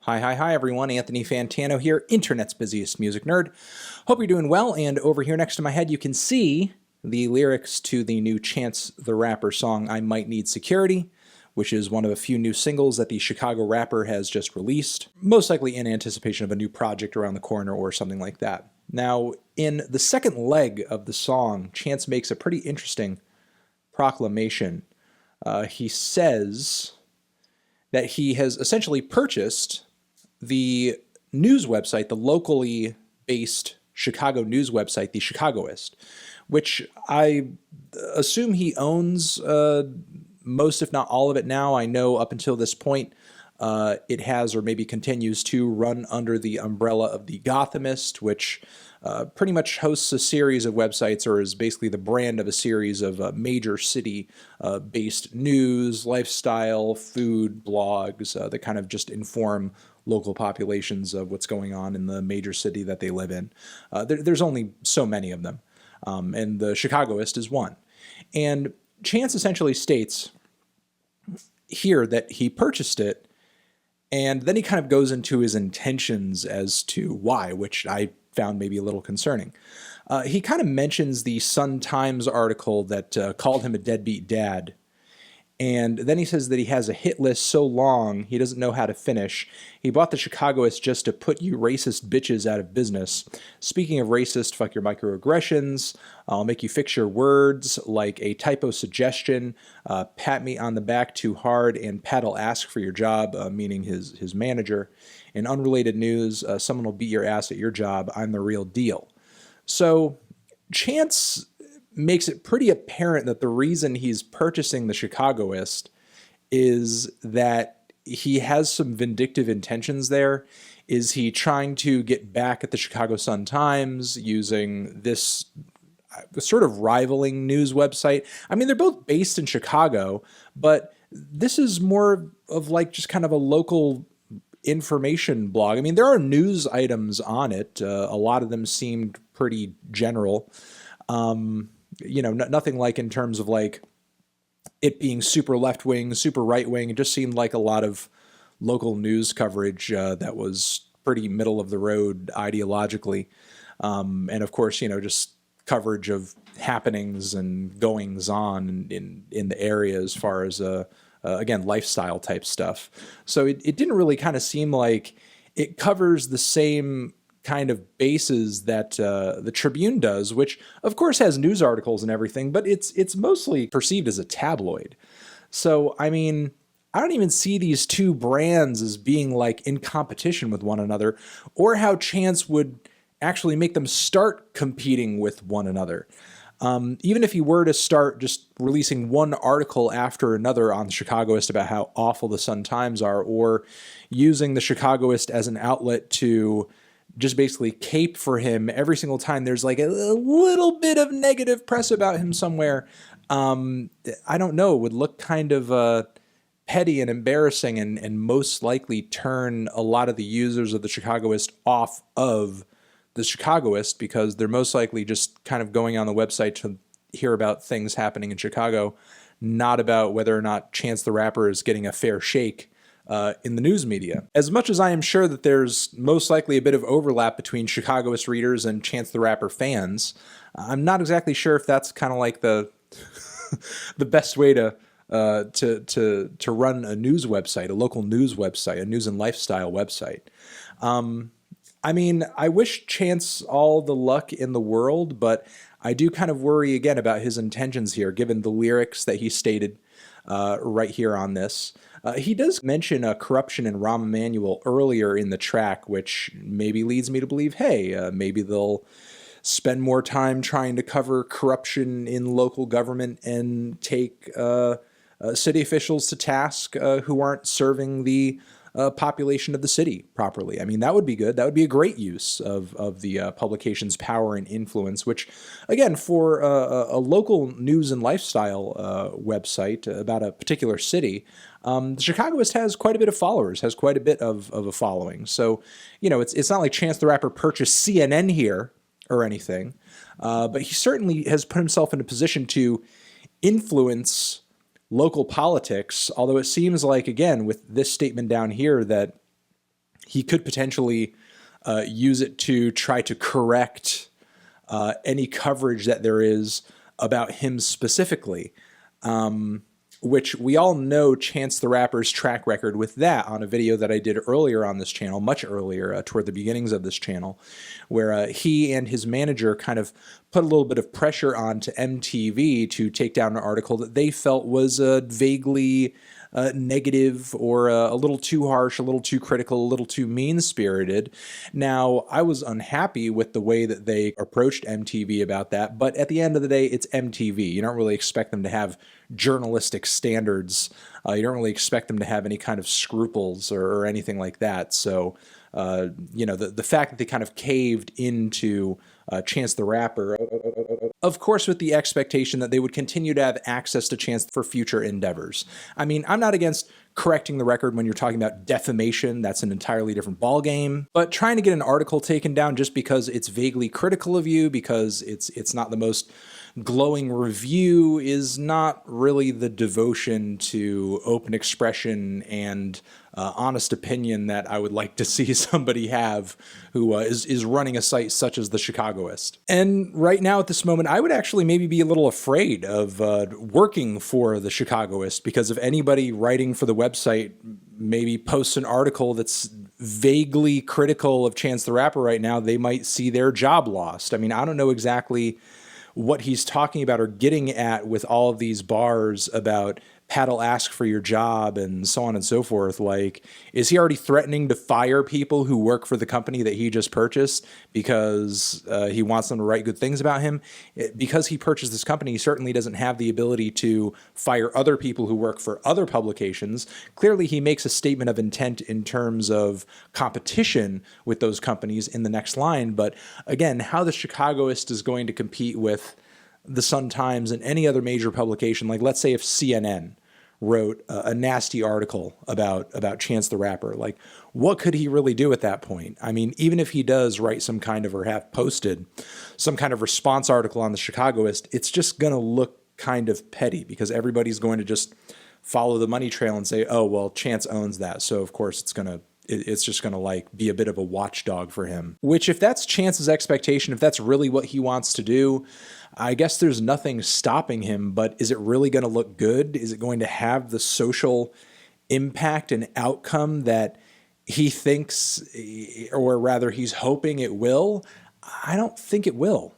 Hi, everyone. Anthony Fantano here, internet's busiest music nerd. Hope you're doing well, and over here next to my head you can see the lyrics to the new Chance the Rapper song, I Might Need Security, which is one of a few new singles that the Chicago rapper has just released, most likely in anticipation of a new project around the corner or something like that. Now, in the second leg of the song, Chance makes a pretty interesting proclamation. He says that he has essentially purchased the news website, the locally based Chicago news website, the Chicagoist, which I assume he owns most, if not all of it now. I know up until this point, it has or maybe continues to run under the umbrella of the Gothamist, which pretty much hosts a series of websites, or is basically the brand of a series of major city-based news, lifestyle, food, blogs that kind of just inform local populations of what's going on in the major city that they live in. There's only so many of them, and the Chicagoist is one. And Chance essentially states here that he purchased it, and then he kind of goes into his intentions as to why, which I found maybe a little concerning. He kind of mentions the Sun-Times article that called him a deadbeat dad. And then he says that he has a hit list so long he doesn't know how to finish. He bought the Chicagoist just to put you racist bitches out of business. Speaking of racist, fuck your microaggressions. I'll make you fix your words like a typo suggestion. Pat me on the back too hard, and Pat'll ask for your job, meaning his manager. In unrelated news, someone will beat your ass at your job. I'm the real deal. So Chance makes it pretty apparent that the reason he's purchasing the Chicagoist is that he has some vindictive intentions there. Is he trying to get back at the Chicago Sun-Times using this sort of rivaling news website? I mean, they're both based in Chicago, but this is more of like just kind of a local information blog. I mean, there are news items on it. A lot of them seemed pretty general. You know, nothing like in terms of like it being super left-wing, super right-wing. It just seemed like a lot of local news coverage that was pretty middle of the road ideologically. And of course, you know, just coverage of happenings and goings on in the area as far as, again, lifestyle type stuff. So it didn't really kind of seem like it covers the same kind of bases that the Tribune does, which of course has news articles and everything, but it's mostly perceived as a tabloid. So, I mean, I don't even see these two brands as being like in competition with one another, or how Chance would actually make them start competing with one another. Even if he were to start just releasing one article after another on the Chicagoist about how awful the Sun-Times are, or using the Chicagoist as an outlet to just basically cape for him every single time there's like a little bit of negative press about him somewhere, I don't know, it would look kind of petty and embarrassing, and most likely turn a lot of the users of the Chicagoist off of the Chicagoist, because they're most likely just kind of going on the website to hear about things happening in Chicago, not about whether or not Chance the Rapper is getting a fair shake in the news media. As much as I am sure that there's most likely a bit of overlap between Chicagoist readers and Chance the Rapper fans, I'm not exactly sure if that's kind of like the the best way to run a news website, a local news website, a news and lifestyle website. I mean, I wish Chance all the luck in the world, but I do kind of worry again about his intentions here, given the lyrics that he stated right here on this. He does mention corruption in Rahm Emanuel earlier in the track, which maybe leads me to believe, hey, maybe they'll spend more time trying to cover corruption in local government and take city officials to task who aren't serving the population of the city properly. I mean, that would be good. That would be a great use of the publication's power and influence, which, again, for a local news and lifestyle website about a particular city, the Chicagoist has quite a bit of followers, has quite a bit of a following. So, you know, it's not like Chance the Rapper purchased CNN here or anything, but he certainly has put himself in a position to influence local politics, although it seems like, again, with this statement down here, that he could potentially use it to try to correct any coverage that there is about him specifically, which we all know Chance the Rapper's track record with that on a video that I did earlier on this channel, much earlier, toward the beginnings of this channel, where he and his manager kind of put a little bit of pressure on to MTV to take down an article that they felt was vaguely negative or a little too harsh, a little too critical, a little too mean-spirited. Now, I was unhappy with the way that they approached MTV about that, but at the end of the day, it's MTV. You don't really expect them to have journalistic standards. You don't really expect them to have any kind of scruples or anything like that. So, you know, the fact that they kind of caved into Chance the Rapper, of course, with the expectation that they would continue to have access to Chance for future endeavors. I mean, I'm not against correcting the record when you're talking about defamation. That's an entirely different ballgame. But trying to get an article taken down just because it's vaguely critical of you, because it's not the most glowing review, is not really the devotion to open expression and honest opinion that I would like to see somebody have who is running a site such as the Chicagoist. And right now at this moment, I would actually maybe be a little afraid of working for the Chicagoist, because if anybody writing for the website maybe posts an article that's vaguely critical of Chance the Rapper right now, they might see their job lost. I mean, I don't know exactly what he's talking about or getting at with all of these bars about Pat'll ask for your job and so on and so forth. Like, is he already threatening to fire people who work for the company that he just purchased because he wants them to write good things about him? Because he purchased this company, he certainly doesn't have the ability to fire other people who work for other publications. Clearly, he makes a statement of intent in terms of competition with those companies in the next line. But again, how the Chicagoist is going to compete with the Sun-Times and any other major publication, like let's say if CNN wrote a nasty article about Chance the Rapper, like what could he really do at that point? I mean, even if he does write some kind of, or have posted some kind of response article on the Chicagoist, it's just going to look kind of petty, because everybody's going to just follow the money trail and say, oh, well, Chance owns that, so of course it's just going to like be a bit of a watchdog for him. Which, if that's Chance's expectation, if that's really what he wants to do, I guess there's nothing stopping him, but is it really going to look good? Is it going to have the social impact and outcome that he thinks, or rather he's hoping it will? I don't think it will.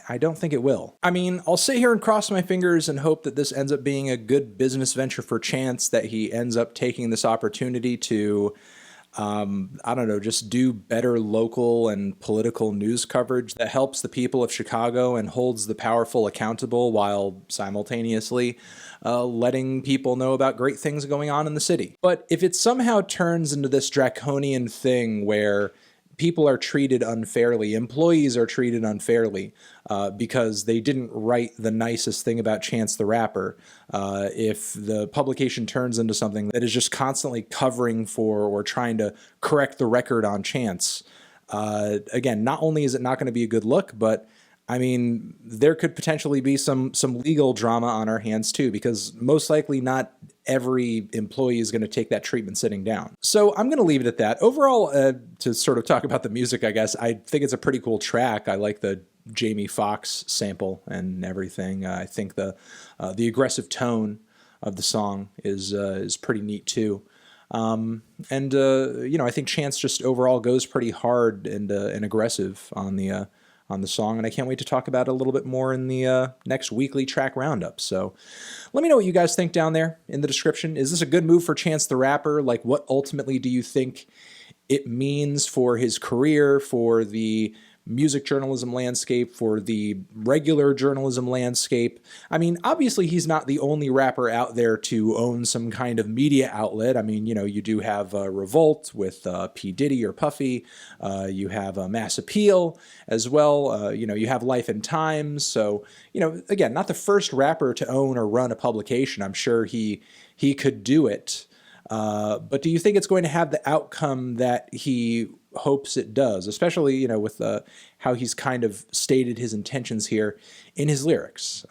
I don't think it will. I mean, I'll sit here and cross my fingers and hope that this ends up being a good business venture for Chance, that he ends up taking this opportunity to I don't know, just do better local and political news coverage that helps the people of Chicago and holds the powerful accountable, while simultaneously letting people know about great things going on in the city. But if it somehow turns into this draconian thing where people are treated unfairly, employees are treated unfairly because they didn't write the nicest thing about Chance the Rapper, if the publication turns into something that is just constantly covering for or trying to correct the record on Chance, again, not only is it not going to be a good look, but I mean, there could potentially be some legal drama on our hands too, because most likely not every employee is going to take that treatment sitting down. So I'm going to leave it at that. Overall, to sort of talk about the music, I guess, I think it's a pretty cool track. I like the Jamie Foxx sample and everything. I think the aggressive tone of the song is pretty neat too. You know, I think Chance just overall goes pretty hard and aggressive on the song, and I can't wait to talk about it a little bit more in the next weekly track roundup. So let me know what you guys think down there in the description. Is this a good move for Chance the Rapper? Like, what ultimately do you think it means for his career, for the music journalism landscape, for the regular journalism landscape? I mean, obviously he's not the only rapper out there to own some kind of media outlet. I mean, you know, you do have Revolt with P. Diddy or Puffy. You have Mass Appeal as well. You know, you have Life and Times. So, you know, again, not the first rapper to own or run a publication. I'm sure he could do it. But do you think it's going to have the outcome that he hopes it does, especially, you know, with how he's kind of stated his intentions here in his lyrics?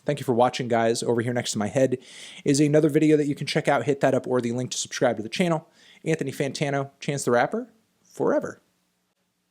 Thank you for watching, guys. Over here next to my head is another video that you can check out. Hit that up or the link to subscribe to the channel. Anthony Fantano, Chance the Rapper, forever.